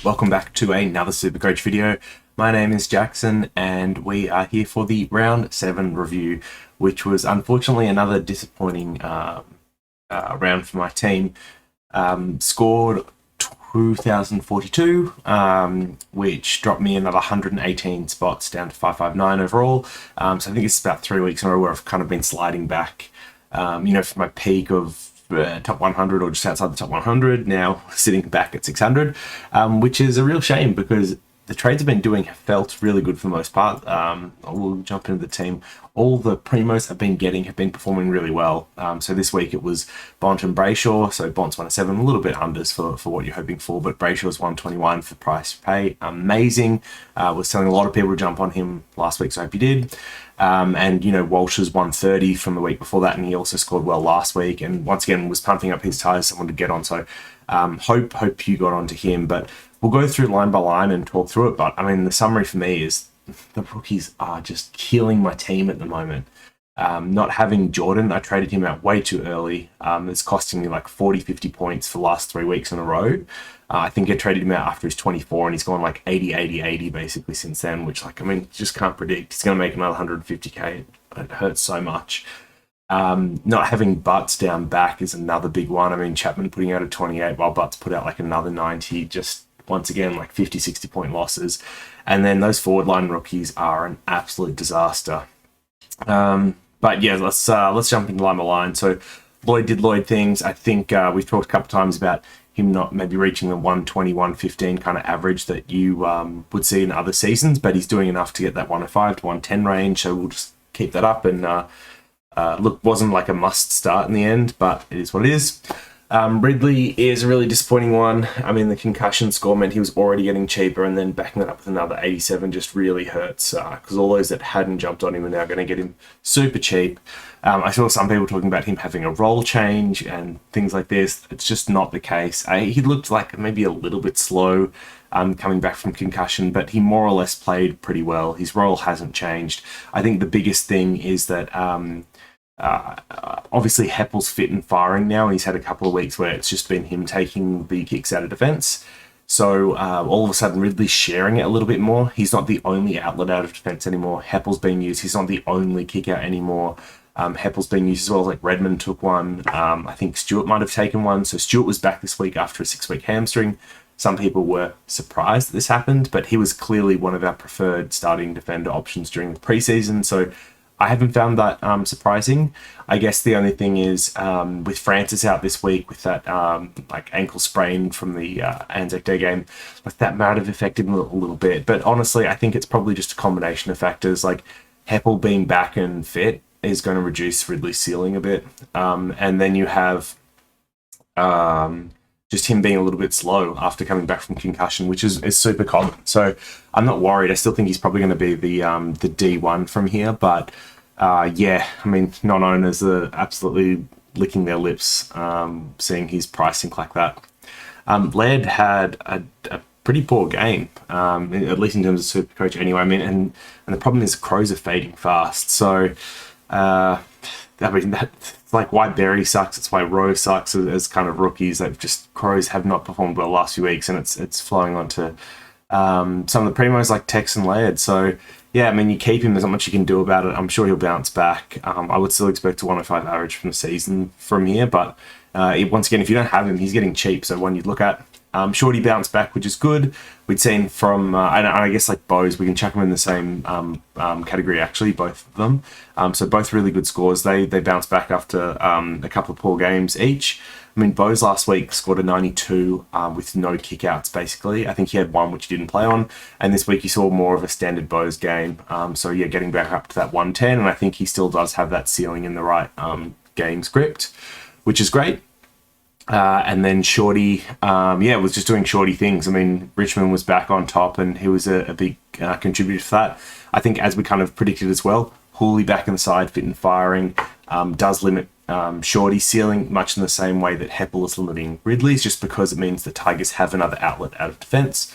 Welcome back to another Supercoach video. My name is Jackson and we are here for the round 7 review, which was unfortunately another disappointing round for my team. Scored 2,042, which dropped me another 118 spots down to 559 overall. So I think it's about 3 weeks in a row where I've kind of been sliding back, from my peak of top 100 or just outside the top 100, now sitting back at 600, which is a real shame because the trades I've been doing have felt really good for the most part. We'll jump into the team. All the primos I've been getting have been performing really well. So this week it was Bont and Brayshaw. So Bont's 107, a little bit unders for what you're hoping for, but Brayshaw's 121 for price to pay. Amazing. Was telling a lot of people to jump on him last week, so I hope you did. And Walsh was 130 from the week before that, and he also scored well last week, and once again was pumping up his tires, someone to get on. So hope you got onto him, but we'll go through line by line and talk through it. But I mean, the summary for me is the rookies are just killing my team at the moment. Not having Jordan, I traded him out way too early. It's costing me like 40-50 points for the last 3 weeks in a row. I think I traded him out after he's 24, and he's gone like 80 basically since then, which just can't predict. He's going to make another 150k. It hurts so much. Not having Butts down back is another big one. I mean, Chapman putting out a 28 while Butts put out like another 90, just once again like 50-60 point losses. And then those forward line rookies are an absolute disaster. But yeah, let's jump into line by line. So Lloyd did Lloyd things. I think we've talked a couple of times about him not maybe reaching the 120, 115 kind of average that you would see in other seasons, but he's doing enough to get that 105 to 110 range. So we'll just keep that up. And wasn't like a must start in the end, but it is what it is. Ridley is a really disappointing one. I mean, the concussion score meant he was already getting cheaper, and then backing that up with another 87 just really hurts because all those that hadn't jumped on him are now going to get him super cheap. I saw some people talking about him having a role change and things like this. It's just not the case. He looked like maybe a little bit slow coming back from concussion, but he more or less played pretty well. His role hasn't changed. I think the biggest thing is that obviously Heppel's fit and firing now, and he's had a couple of weeks where it's just been him taking the kicks out of defence. So all of a sudden Ridley's sharing it a little bit more. He's not the only outlet out of defence anymore. Heppel's being used. He's not the only kick out anymore. Heppel's being used as well. Like Redmond took one. I think Stewart might have taken one. So Stewart was back this week after a 6-week hamstring. Some people were surprised that this happened, but he was clearly one of our preferred starting defender options during the preseason. So I haven't found that surprising. I guess the only thing is with Francis out this week with that ankle sprain from the Anzac Day game, like that might have affected him a little bit. But honestly, I think it's probably just a combination of factors. Like Heppel being back and fit is going to reduce Ridley's ceiling a bit, and then you have just him being a little bit slow after coming back from concussion, which is super common. So I'm not worried. I still think he's probably going to be the D1 from here, but yeah, I mean, non-owners are absolutely licking their lips seeing his pricing like that. Laird had a pretty poor game, at least in terms of Supercoach anyway. I mean, and the problem is Crows are fading fast. So, I mean, that's like why Berry sucks. It's why Rowe sucks as kind of rookies. Crows have not performed well last few weeks, and it's flowing onto some of the primos like Tex and Laird. So, yeah, I mean, you keep him, there's not much you can do about it. I'm sure he'll bounce back. I would still expect a 105 average from the season from here, but once again, if you don't have him, he's getting cheap, so one you'd look at. Shorty bounced back, which is good. We'd seen from, and I guess like Bose, we can chuck them in the same category, actually, both of them. So both really good scores. They bounced back after a couple of poor games each. I mean, Bose last week scored a 92 with no kickouts, basically. I think he had one which he didn't play on. And this week you saw more of a standard Bose game. So yeah, getting back up to that 110. And I think he still does have that ceiling in the right game script, which is great. And then Shorty, was just doing Shorty things. I mean, Richmond was back on top, and he was a big contributor to that. I think, as we kind of predicted as well, Hooley back in the side, fit and firing, does limit Shorty's ceiling, much in the same way that Heppel is limiting Ridley's, just because it means the Tigers have another outlet out of defence,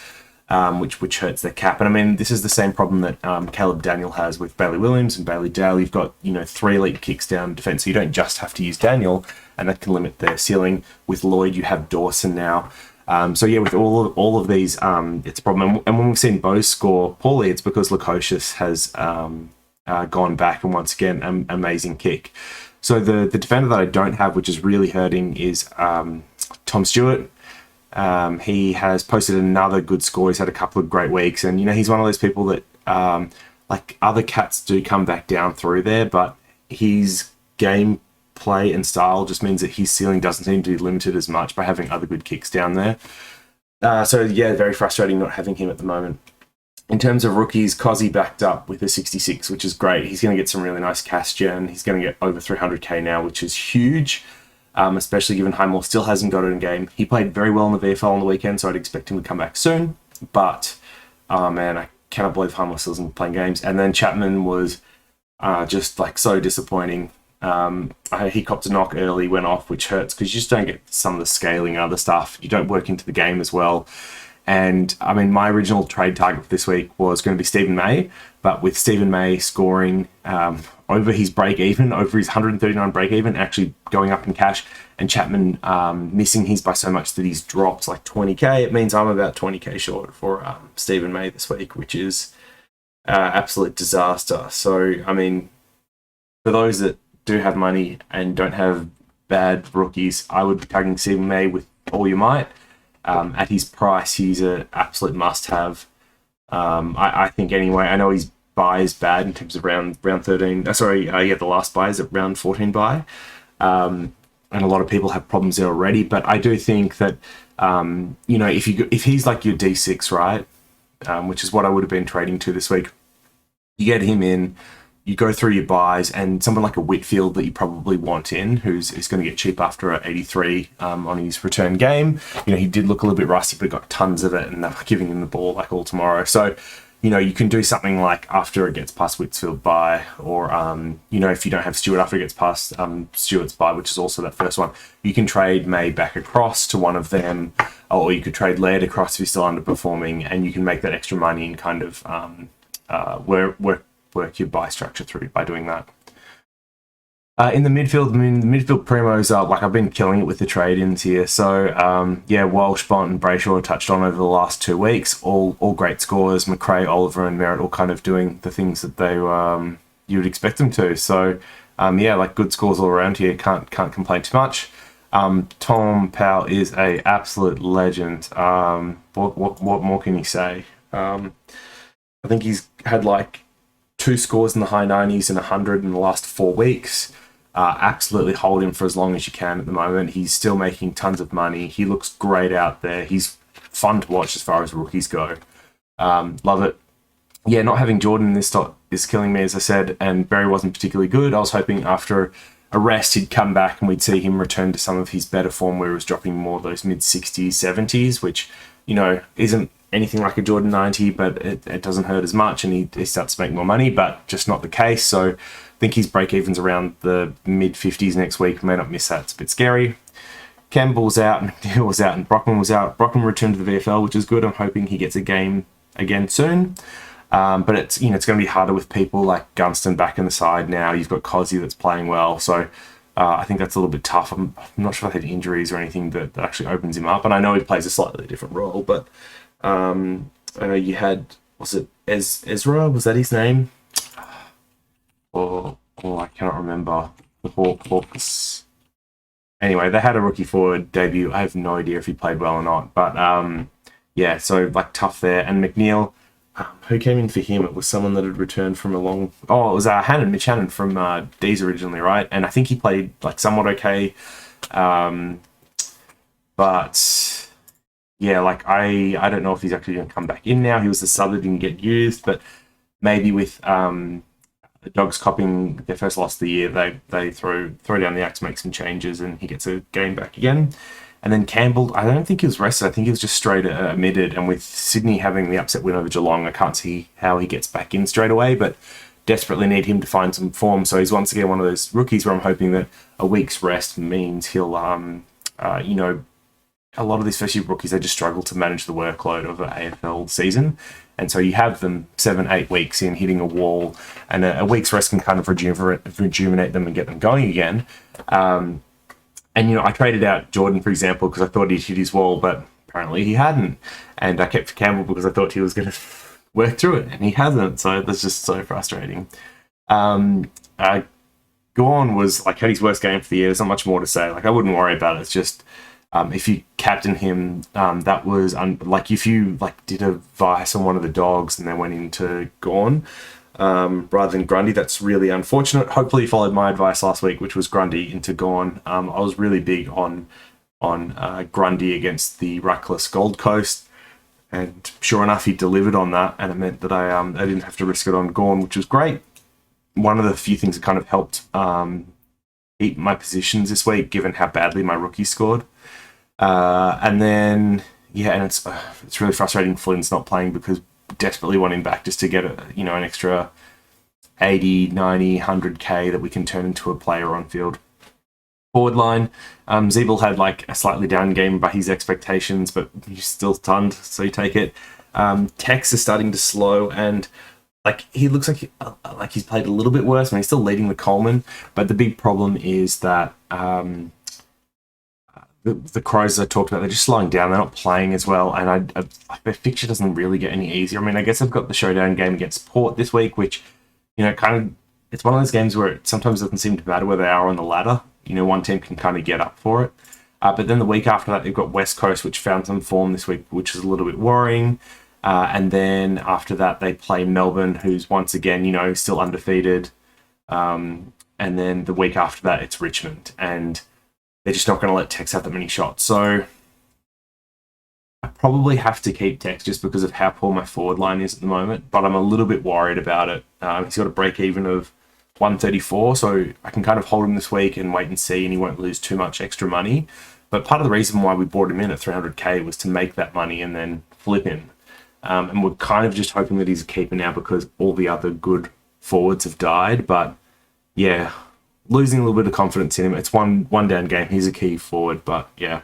which hurts their cap. And I mean, this is the same problem that Caleb Daniel has with Bailey Williams and Bailey Dale. You've got 3 elite kicks down defence, so you don't just have to use Daniel, and that can limit their ceiling. With Lloyd, you have Dawson now. So yeah, with all of these, it's a problem. And when we've seen Bose score poorly, it's because Lukosius has gone back, and once again, amazing kick. So the defender that I don't have, which is really hurting, is Tom Stewart. He has posted another good score. He's had a couple of great weeks, and he's one of those people that like other cats do come back down through there, but his game play and style just means that his ceiling doesn't seem to be limited as much by having other good kicks down there. So yeah, very frustrating not having him at the moment. In terms of rookies, Cozzy backed up with a 66, which is great. He's going to get some really nice cash gen. He's going to get over 300k now, which is huge, especially given Highmore still hasn't got it in game. He played very well in the VFL on the weekend, so I'd expect him to come back soon. But, oh man, I cannot believe Highmore still isn't playing games. And then Chapman was just like so disappointing. He copped a knock early, went off, which hurts because you just don't get some of the scaling and other stuff. You don't work into the game as well. And I mean, my original trade target for this week was going to be Stephen May, but with Stephen May scoring over his break even, over his 139 break even, actually going up in cash, and Chapman missing his by so much that he's dropped like 20k, it means I'm about 20k short for Stephen May this week, which is absolute disaster. So, I mean, for those that do have money and don't have bad rookies, I would be tagging Stephen May with all you might. At his price, he's an absolute must-have. I think anyway. I know his buy is bad in terms of round 13. The last buy is at round 14 buy. And a lot of people have problems there already. But I do think that, if he's like your D6, right, which is what I would have been trading to this week, you get him in, you go through your buys, and someone like a Whitfield that you probably want in, is going to get cheap after an 83 on his return game. He did look a little bit rusty, but he got tons of it, and they're giving him the ball like all tomorrow. So, you can do something like after it gets past Whitfield buy, or, if you don't have Stewart after it gets past Stewart's buy, which is also that first one, you can trade May back across to one of them, or you could trade Laird across if he's still underperforming, and you can make that extra money and kind of work your buy structure through by doing that. In the midfield, the midfield primos are I've been killing it with the trade-ins here. So Walsh, Bont, and Brayshaw touched on over the last 2 weeks. All great scores. McRae, Oliver, and Merritt all kind of doing the things that they you would expect them to. So good scores all around here. Can't complain too much. Tom Powell is a absolute legend. What more can you say? I think he's had 2 scores in the high 90s and 100 in the last 4 weeks. Absolutely hold him for as long as you can at the moment. He's still making tons of money. He looks great out there. He's fun to watch as far as rookies go. Love it. Yeah, not having Jordan in this top is killing me, as I said, and Barry wasn't particularly good. I was hoping after a rest he'd come back and we'd see him return to some of his better form where he was dropping more of those mid-60s, 70s, which, isn't anything like a Jordan 90, but it doesn't hurt as much, and he starts to make more money, but just not the case. So I think his break-even's around the mid-50s next week. May not miss that. It's a bit scary. Campbell's out, McNeil was out, and Brockman was out. Brockman returned to the VFL, which is good. I'm hoping he gets a game again soon. But it's going to be harder with people like Gunston back in the side now. You've got Cozzy that's playing well. So I think that's a little bit tough. I'm not sure if I had injuries or anything that actually opens him up. And I know he plays a slightly different role, but I know you had, was it Ezra? Was that his name? Or I cannot remember. The Hawks. Anyway, they had a rookie forward debut. I have no idea if he played well or not. But so tough there. And McNeil, who came in for him? It was someone that had returned from a long... Oh, it was Mitch Hannon from D's originally, right? And I think he played somewhat okay. But yeah, I don't know if he's actually going to come back in now. He was the sub that didn't get used, but maybe with the Dogs copying their first loss of the year, they throw down the axe, make some changes, and he gets a game back again. And then Campbell, I don't think he was rested. I think he was just straight omitted. And with Sydney having the upset win over Geelong, I can't see how he gets back in straight away, but desperately need him to find some form. So he's once again one of those rookies where I'm hoping that a week's rest means he'll, a lot of these first year rookies, they just struggle to manage the workload of an AFL season. And so you have them 7-8 weeks in hitting a wall, and a week's rest can kind of rejuvenate them and get them going again. And I traded out Jordan, for example, because I thought he'd hit his wall, but apparently he hadn't. And I kept for Campbell because I thought he was going to work through it, and he hasn't. So that's just so frustrating. Gawn was like had his worst game for the year. There's not much more to say. Like I wouldn't worry about it. It's just if you captain him, that was like if you like did a vice on one of the dogs and then went into Gawn rather than Grundy, that's really unfortunate. Hopefully you followed my advice last week, which was Grundy into Gawn. I was really big on Grundy against the Ruckless Gold Coast, and sure enough he delivered on that, and it meant that I didn't have to risk it on Gawn, which was great. One of the few things that kind of helped keep my positions this week, given how badly my rookie scored. And then, yeah, and it's really frustrating Flynn's not playing because desperately want him back just to get an extra 80, 90, 100k that we can turn into a player on field. Forward line, Zeeble had like a slightly down game by his expectations, but he's still stunned, so you take it. Tex is starting to slow, and like he looks like he's played a little bit worse. I mean, he's still leading the Coleman, but the big problem is that the Crows I talked about, they're just slowing down. They're not playing as well, and their fixture doesn't really get any easier. I mean, I guess I've got the showdown game against Port this week, which kind of it's one of those games where it sometimes doesn't seem to matter where they are on the ladder. One team can kind of get up for it. But then the week after that, they've got West Coast, which found some form this week, which is a little bit worrying. And then after that, they play Melbourne, who's once again, still undefeated. And then the week after that, it's Richmond. And they're just not going to let Tex have that many shots. So I probably have to keep Tex just because of how poor my forward line is at the moment. But I'm a little bit worried about it. He's got a break even of 134, so I can kind of hold him this week and wait and see, and he won't lose too much extra money. But part of the reason why we brought him in at 300k was to make that money and then flip him. And we're kind of just hoping that he's a keeper now because all the other good forwards have died. But yeah, losing a little bit of confidence in him. It's one down game. He's a key forward, but yeah.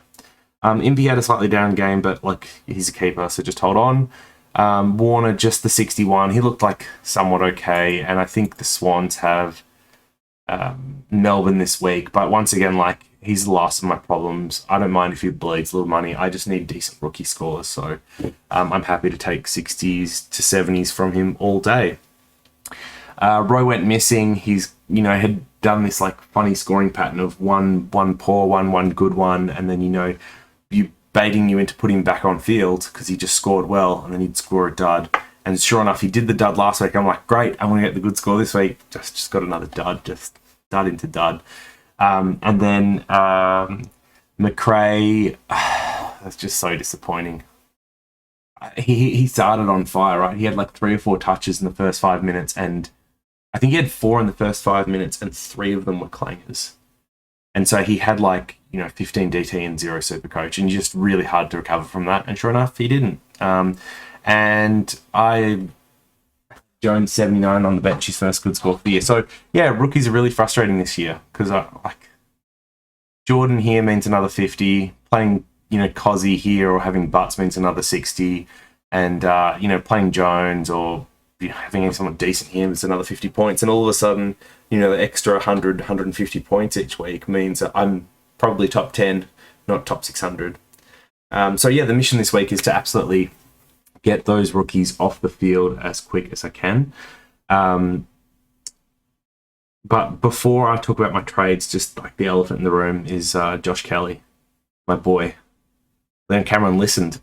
Impey had a slightly down game, but like he's a keeper, so just hold on. Warner, just the 61. He looked like somewhat okay, and I think the Swans have Melbourne this week. But once again, like he's the last of my problems. I don't mind if he bleeds a little money. I just need decent rookie scores, so I'm happy to take 60s to 70s from him all day. Roy went missing. He's had done this like funny scoring pattern of one poor one good one, and then you baiting you into putting him back on field because he just scored well, and then he'd score a dud. And sure enough, he did the dud last week. I'm like, great, I'm going to get the good score this week. Just got another dud, just dud into dud. And then McRae, that's just so disappointing. He started on fire, right? He had like 3 or 4 touches in the first 5 minutes, and I think he had 4 in the first 5 minutes, and 3 of them were clangers. And so he had 15 DT and 0 Supercoach, and just really hard to recover from that. And sure enough, he didn't. And Jones 79 on the bench, his first good score for the year. So yeah, rookies are really frustrating this year because Jordan here means another 50. Playing Cozzy here or having Butts means another 60, and playing Jones or having someone decent here is another 50 points, and all of a sudden the extra 100, 150 points each week means that I'm probably top 10, not top 600. So yeah, the mission this week is to absolutely get those rookies off the field as quick as I can. But before I talk about my trades, just like the elephant in the room is Josh Kelly, my boy. Then Cameron listened.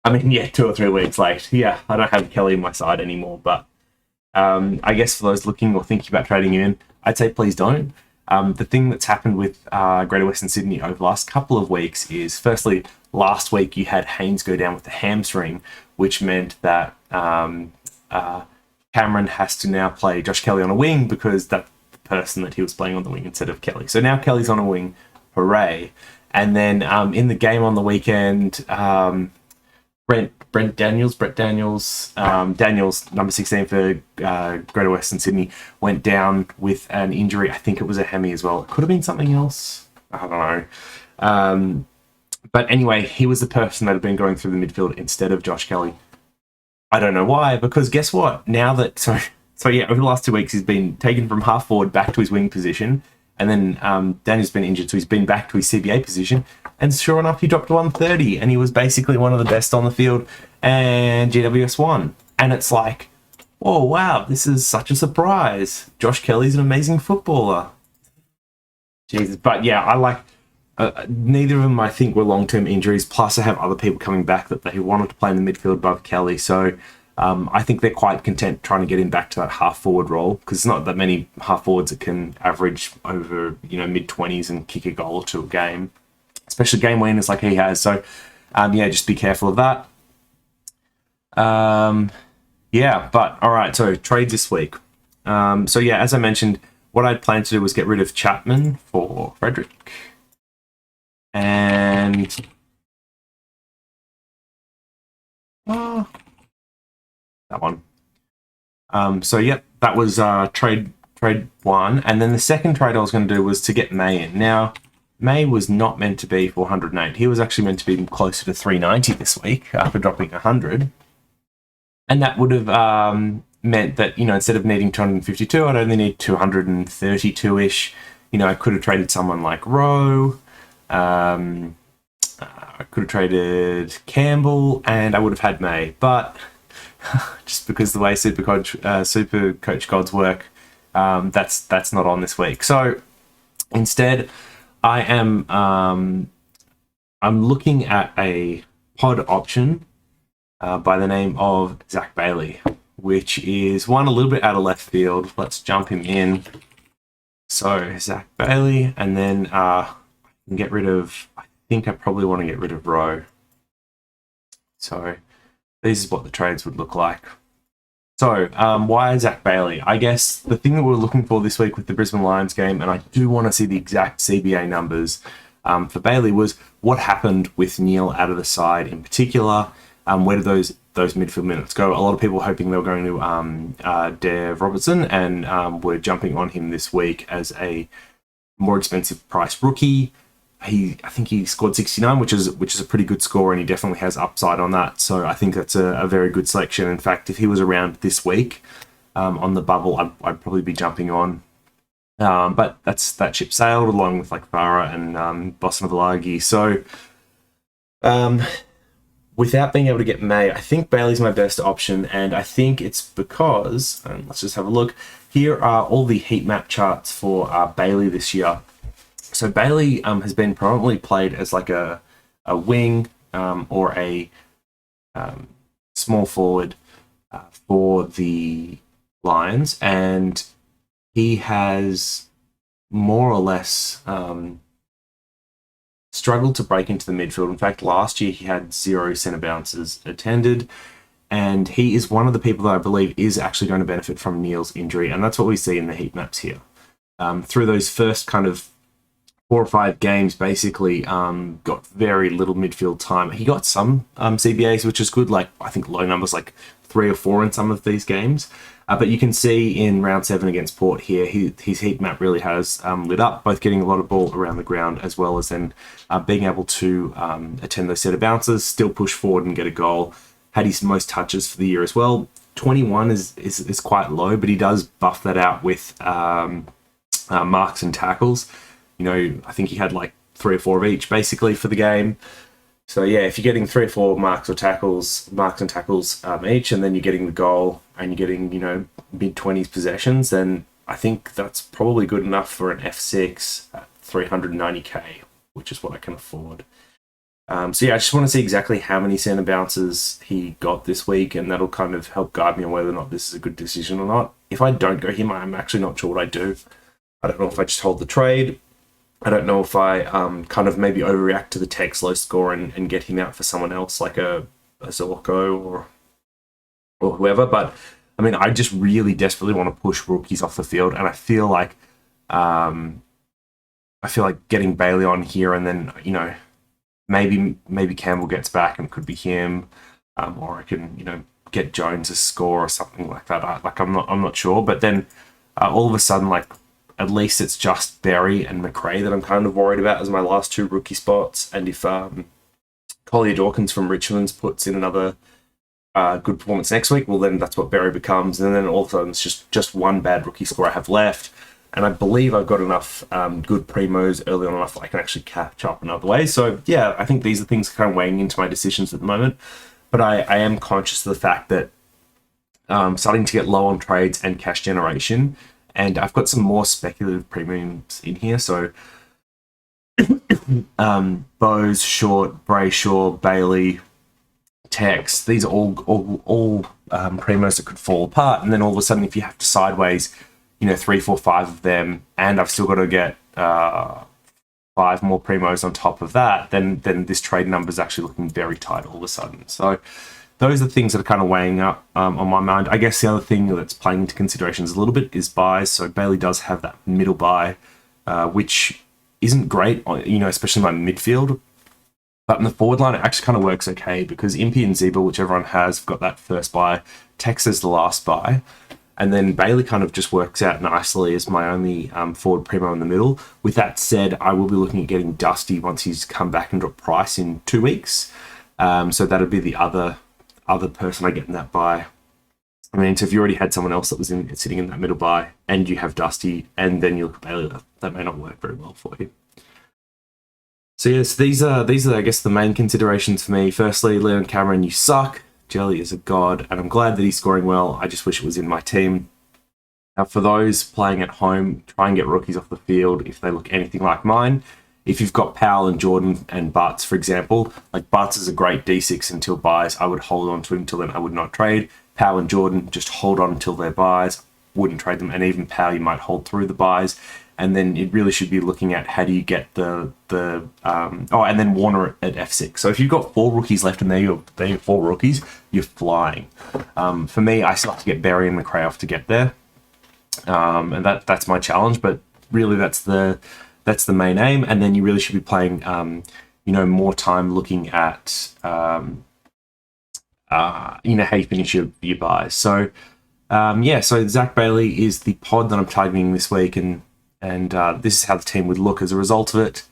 2 or 3 weeks late. Yeah, I don't have Kelly on my side anymore, but I guess for those looking or thinking about trading him in, I'd say please don't. The thing that's happened with Greater Western Sydney over the last couple of weeks is, firstly, last week you had Haynes go down with the hamstring, which meant that Cameron has to now play Josh Kelly on a wing because that's the person that he was playing on the wing instead of Kelly. So now Kelly's on a wing. Hooray. And then in the game on the weekend, Brett Daniels, number 16 for Greater Western Sydney, went down with an injury. I think it was a hemi as well. It could have been something else. I don't know. But anyway, he was the person that had been going through the midfield instead of Josh Kelly. I don't know why, because guess what? Now that... So yeah, over the last 2 weeks, he's been taken from half forward back to his wing position, and then Daniel's been injured, so he's been back to his CBA position. And sure enough, he dropped to 130, and he was basically one of the best on the field, and GWS won. And it's like, oh, wow, this is such a surprise. Josh Kelly's an amazing footballer. Jesus. But yeah, I like... neither of them, I think, were long-term injuries. Plus, I have other people coming back that they wanted to play in the midfield above Kelly. So I think they're quite content trying to get him back to that half-forward role, because it's not that many half-forwards that can average over, mid-20s and kick a goal or two a game, especially game winners like he has. So, yeah, just be careful of that. Yeah, but all right, so trades this week. So, yeah, as I mentioned, what I'd planned to do was get rid of Chapman for Frederick. And that one. So yep, that was trade one, and then the second trade I was going to do was to get May in. Now, May was not meant to be 408. He was actually meant to be closer to 390 this week after dropping 100, and that would have meant that instead of needing 252, I'd only need 232ish. I could have traded someone like Rowe. I could have traded Campbell, and I would have had May, but just because the way Super Coach Gods work, that's not on this week. So instead, I am I'm looking at a pod option by the name of Zach Bailey, which is one a little bit out of left field. Let's jump him in. So Zach Bailey, and then get rid of, I think I probably want to get rid of Rowe. So this is what the trades would look like. So why Zach Bailey? I guess the thing that we're looking for this week with the Brisbane Lions game, and I do want to see the exact CBA numbers for Bailey, was what happened with Neil out of the side in particular. Where did those midfield minutes go? A lot of people were hoping they were going to Dev Robertson, and were jumping on him this week as a more expensive price rookie. I think he scored 69, which is a pretty good score, and he definitely has upside on that. So I think that's a very good selection. In fact, if he was around this week on the bubble, I'd probably be jumping on. But that ship sailed along with like Farah and Boston Valagi. So without being able to get May, I think Bailey's my best option, and I think it's because, let's just have a look. Here are all the heat map charts for Bailey this year. So Bailey has been predominantly played as like a wing or a small forward for the Lions, and he has more or less struggled to break into the midfield. In fact, last year he had 0 centre bounces attended, and he is one of the people that I believe is actually going to benefit from Neil's injury, and that's what we see in the heat maps here. Through those first kind of 4 or 5 games, basically got very little midfield time. He got some CBAs, which is good, like I think low numbers, like 3 or 4 in some of these games. But you can see in round 7 against Port here, his heat map really has lit up, both getting a lot of ball around the ground as well as then being able to attend those set of bounces, still push forward and get a goal. Had his most touches for the year as well. 21 is quite low, but he does buff that out with marks and tackles. I think he had like 3 or 4 of each basically for the game. So yeah, if you're getting 3 or 4 marks and tackles each, and then you're getting the goal and you're getting, mid-20s possessions, then I think that's probably good enough for an F6 at 390k, which is what I can afford. So yeah, I just want to see exactly how many centre bounces he got this week, and that'll kind of help guide me on whether or not this is a good decision or not. If I don't go him, I'm actually not sure what I do. I don't know if I just hold the trade. I don't know if I kind of maybe overreact to the text low score and get him out for someone else like a Zorko or whoever. But I mean, I just really desperately want to push rookies off the field, and I feel like getting Bailey on here, and then maybe Campbell gets back and it could be him, or I can get Jones a score or something like that. I'm not sure, but then all of a sudden at least it's just Berry and McRae that I'm kind of worried about as my last 2 rookie spots. And if Collier Dawkins from Richmond's puts in another good performance next week, well, then that's what Berry becomes. And then all of a sudden it's just one bad rookie score I have left. And I believe I've got enough good primos early on enough that I can actually catch up in other ways. So yeah, I think these are things kind of weighing into my decisions at the moment. But I am conscious of the fact that starting to get low on trades and cash generation. And I've got some more speculative premiums in here. So Bose, Short, Brayshaw, Bailey, Tex, these are all primos that could fall apart. And then all of a sudden, if you have to sideways, 3, 4, 5 of them, and I've still got to get 5 more primos on top of that, then this trade number is actually looking very tight all of a sudden. So those are things that are kind of weighing up on my mind. I guess the other thing that's playing into considerations a little bit is buys. So Bailey does have that middle buy, which isn't great, especially my midfield. But in the forward line, it actually kind of works okay because Impey and Zebra, which everyone has, have got that first buy. Tex is the last buy. And then Bailey kind of just works out nicely as my only forward primo in the middle. With that said, I will be looking at getting Dusty once he's come back and dropped price in 2 weeks. So that'll be the other person I get in that buy. I mean, so if you already had someone else that was sitting in that middle buy and you have Dusty and then you look at Bailey, that may not work very well for you. So yes, these are I guess the main considerations for me. Firstly, Leon Cameron, you suck. Jelly is a god, and I'm glad that he's scoring well. I just wish it was in my team. Now, for those playing at home, try and get rookies off the field if they look anything like mine. If you've got Powell and Jordan and Butts, for example, like Butts is a great D6 until buys. I would hold on to him until then. I would not trade. Powell and Jordan, just hold on until their buys. Wouldn't trade them. And even Powell, you might hold through the buys. And then it really should be looking at how do you get and then Warner at F6. So if you've got 4 rookies left and they're your 4 rookies, you're flying. For me, I still have to get Berry and McRae off to get there. And that's my challenge, but really that's the main aim. And then you really should be playing, more time looking at, how you finish your buys. So, so Zach Bailey is the pod that I'm targeting this week, and this is how the team would look as a result of it.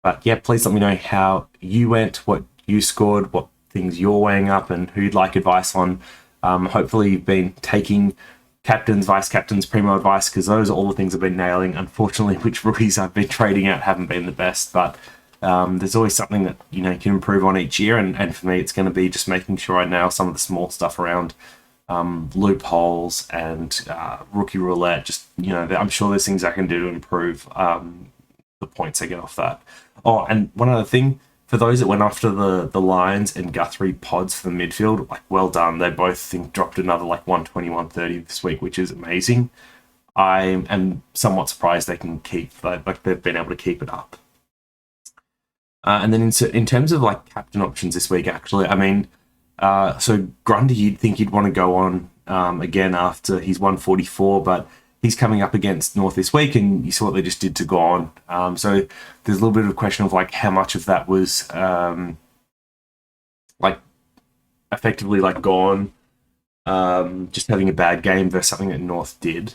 But yeah, please let me know how you went, what you scored, what things you're weighing up, and who you'd like advice on. Hopefully you've been taking captains, vice captains, primo advice, because those are all the things I've been nailing. Unfortunately, which rookies I've been trading out haven't been the best, but there's always something that you can improve on each year, and for me it's going to be just making sure I nail some of the small stuff around loopholes and rookie roulette. Just I'm sure there's things I can do to improve the points I get off that. Oh, and one other thing, for those that went after the Lions and Guthrie pods for the midfield, well done. They both dropped another 120, 130 this week, which is amazing. I am somewhat surprised they can keep they've been able to keep it up. And then in terms of captain options this week, actually, I mean, so Grundy, you'd think you'd want to go on again after he's 144, but he's coming up against North this week, and you saw what they just did to Gone. So there's a little bit of a question of how much of that was effectively Gone just having a bad game versus something that North did.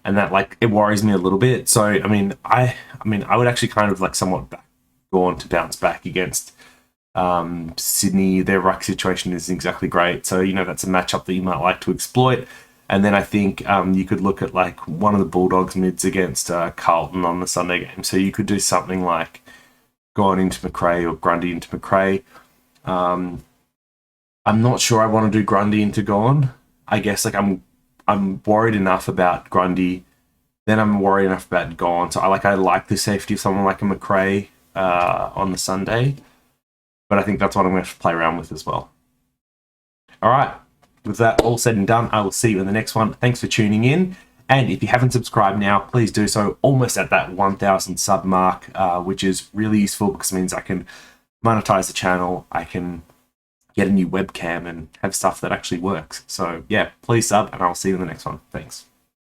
And that it worries me a little bit. So I mean I would actually kind of somewhat back Gone to bounce back against Sydney. Their ruck situation isn't exactly great, so that's a matchup that you might like to exploit. And then I think you could look at one of the Bulldogs mids against Carlton on the Sunday game. So you could do something like Gone into McRae or Grundy into McRae. I'm not sure I want to do Grundy into Gone. I guess I'm worried enough about Grundy, then I'm worried enough about Gone. So I like the safety of someone like a McRae on the Sunday. But I think that's what I'm going to play around with as well. All right. With that all said and done, I will see you in the next one. Thanks for tuning in. And if you haven't subscribed now, please do so. Almost at that 1,000 sub mark, which is really useful because it means I can monetize the channel. I can get a new webcam and have stuff that actually works. So yeah, please sub, and I'll see you in the next one. Thanks.